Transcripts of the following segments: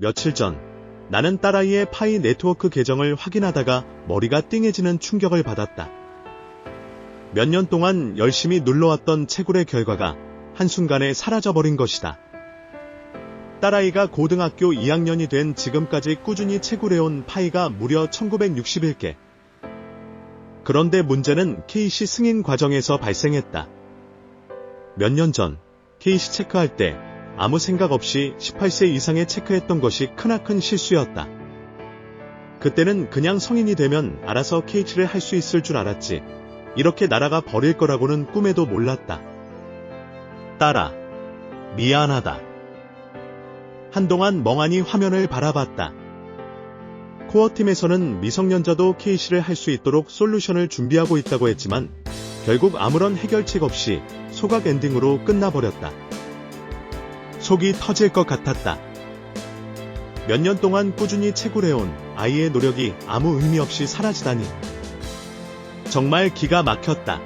며칠 전 나는 딸아이의 파이 네트워크 계정을 확인하다가 머리가 띵해지는 충격을 받았다. 몇 년 동안 열심히 눌러왔던 채굴의 결과가 한순간에 사라져버린 것이다. 딸아이가 고등학교 2학년이 된 지금까지 꾸준히 채굴해온 파이가 무려 1961개. 그런데 문제는 KC 승인 과정에서 발생했다. 몇 년 전 KC 체크할 때 아무 생각 없이 18세 이상에 체크했던 것이 크나큰 실수였다. 그때는 그냥 성인이 되면 알아서 KC를 할 수 있을 줄 알았지. 이렇게 날아가 버릴 거라고는 꿈에도 몰랐다. 딸아, 미안하다. 한동안 멍하니 화면을 바라봤다. 코어팀에서는 미성년자도 KC를 할 수 있도록 솔루션을 준비하고 있다고 했지만 결국 아무런 해결책 없이 소각 엔딩으로 끝나버렸다. 속이 터질 것 같았다. 몇 년 동안 꾸준히 채굴해온 아이의 노력이 아무 의미 없이 사라지다니. 정말 기가 막혔다.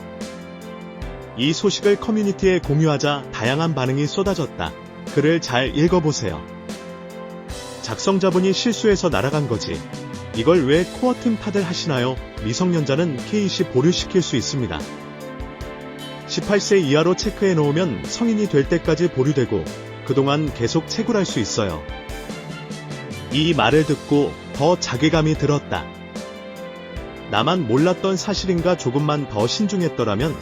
이 소식을 커뮤니티에 공유하자 다양한 반응이 쏟아졌다. 글을 잘 읽어보세요. 작성자분이 실수해서 날아간 거지. 이걸 왜 코어팀 탓을 하시나요? 미성년자는 KC 보류시킬 수 있습니다. 18세 이하로 체크해 놓으면 성인이 될 때까지 보류되고 그동안 계속 채굴할 수 있어요. 이 말을 듣고 더 자괴감이 들었다. 나만 몰랐던 사실인가. 조금만 더 신중했더라면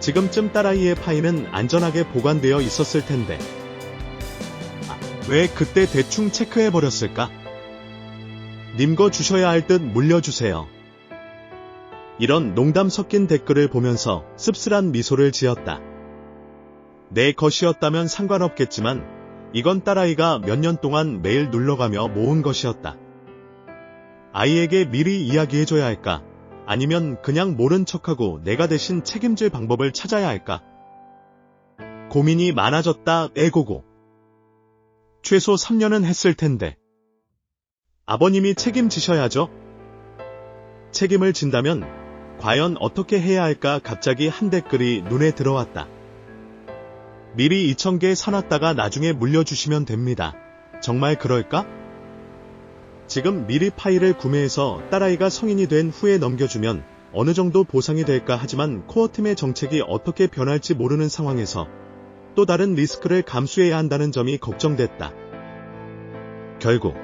지금쯤 딸아이의 파이는 안전하게 보관되어 있었을 텐데. 왜 그때 대충 체크해버렸을까? 님 거 주셔야 할 듯 물려주세요. 이런 농담 섞인 댓글을 보면서 씁쓸한 미소를 지었다. 내 것이었다면 상관없겠지만 이건 딸아이가 몇 년 동안 매일 눌러가며 모은 것이었다. 아이에게 미리 이야기해줘야 할까? 아니면 그냥 모른 척하고 내가 대신 책임질 방법을 찾아야 할까? 고민이 많아졌다. 애고고. 최소 3년은 했을 텐데. 아버님이 책임지셔야죠. 책임을 진다면 과연 어떻게 해야 할까? 갑자기 한 댓글이 눈에 들어왔다. 미리 2,000개 사놨다가 나중에 물려주시면 됩니다. 정말 그럴까? 지금 미리 파일을 구매해서 딸아이가 성인이 된 후에 넘겨주면 어느 정도 보상이 될까? 하지만 코어팀의 정책이 어떻게 변할지 모르는 상황에서 또 다른 리스크를 감수해야 한다는 점이 걱정됐다. 결국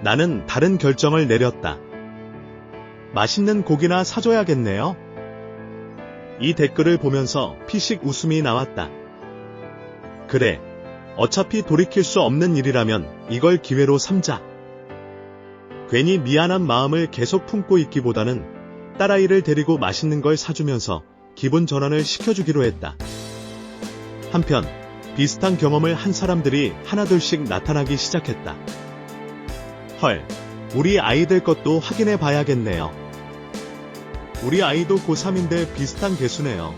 나는 다른 결정을 내렸다. 맛있는 고기나 사줘야겠네요. 이 댓글을 보면서 피식 웃음이 나왔다. 그래, 어차피 돌이킬 수 없는 일이라면 이걸 기회로 삼자. 괜히 미안한 마음을 계속 품고 있기보다는 딸아이를 데리고 맛있는 걸 사주면서 기분 전환을 시켜주기로 했다. 한편 비슷한 경험을 한 사람들이 하나둘씩 나타나기 시작했다. 헐, 우리 아이들 것도 확인해 봐야겠네요. 우리 아이도 고3인데 비슷한 개수네요.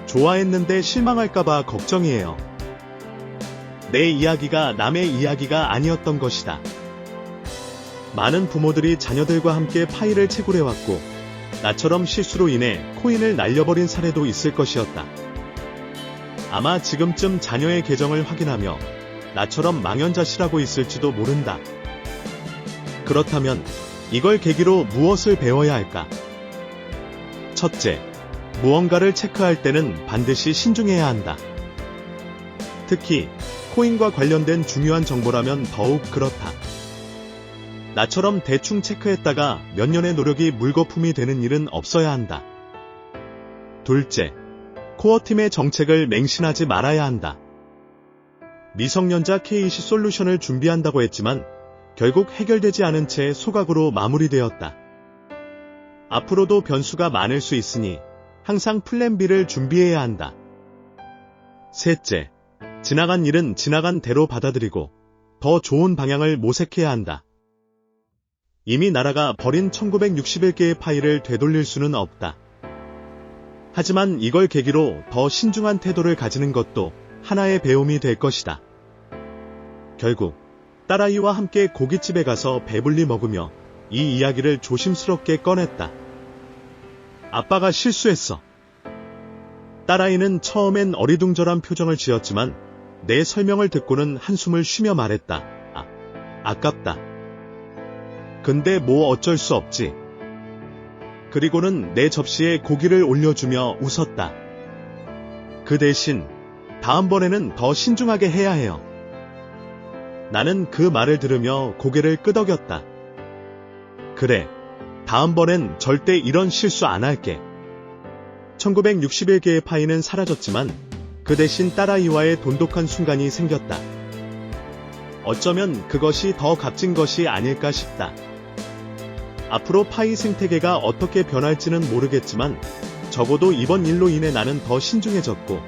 좋아했는데 실망할까봐 걱정이에요. 내 이야기가 남의 이야기가 아니었던 것이다. 많은 부모들이 자녀들과 함께 파일을 채굴해왔고 나처럼 실수로 인해 코인을 날려버린 사례도 있을 것이었다. 아마 지금쯤 자녀의 계정을 확인하며 나처럼 망연자실하고 있을지도 모른다. 그렇다면 이걸 계기로 무엇을 배워야 할까? 첫째, 무언가를 체크할 때는 반드시 신중해야 한다. 특히 코인과 관련된 중요한 정보라면 더욱 그렇다. 나처럼 대충 체크했다가 몇 년의 노력이 물거품이 되는 일은 없어야 한다. 둘째, 코어팀의 정책을 맹신하지 말아야 한다. 미성년자 KC 솔루션을 준비한다고 했지만 결국 해결되지 않은 채 소각으로 마무리되었다. 앞으로도 변수가 많을 수 있으니 항상 플랜 B를 준비해야 한다. 셋째, 지나간 일은 지나간 대로 받아들이고 더 좋은 방향을 모색해야 한다. 이미 날아가 버린 1961개의 파일을 되돌릴 수는 없다. 하지만 이걸 계기로 더 신중한 태도를 가지는 것도 하나의 배움이 될 것이다. 결국 딸아이와 함께 고깃집에 가서 배불리 먹으며 이 이야기를 조심스럽게 꺼냈다. 아빠가 실수했어. 딸아이는 처음엔 어리둥절한 표정을 지었지만 내 설명을 듣고는 한숨을 쉬며 말했다. 아깝다. 근데 뭐 어쩔 수 없지. 그리고는 내 접시에 고기를 올려주며 웃었다. 그 대신 다음번에는 더 신중하게 해야 해요. 나는 그 말을 들으며 고개를 끄덕였다. 그래, 다음번엔 절대 이런 실수 안 할게. 1961개의 파이는 사라졌지만 그 대신 딸아이와의 돈독한 순간이 생겼다. 어쩌면 그것이 더 값진 것이 아닐까 싶다. 앞으로 파이 생태계가 어떻게 변할지는 모르겠지만 적어도 이번 일로 인해 나는 더 신중해졌고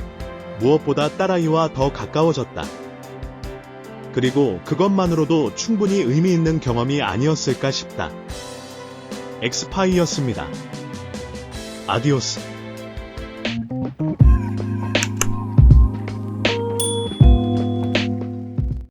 무엇보다 딸아이와 더 가까워졌다. 그리고 그것만으로도 충분히 의미 있는 경험이 아니었을까 싶다. 엑스파이였습니다. 아디오스.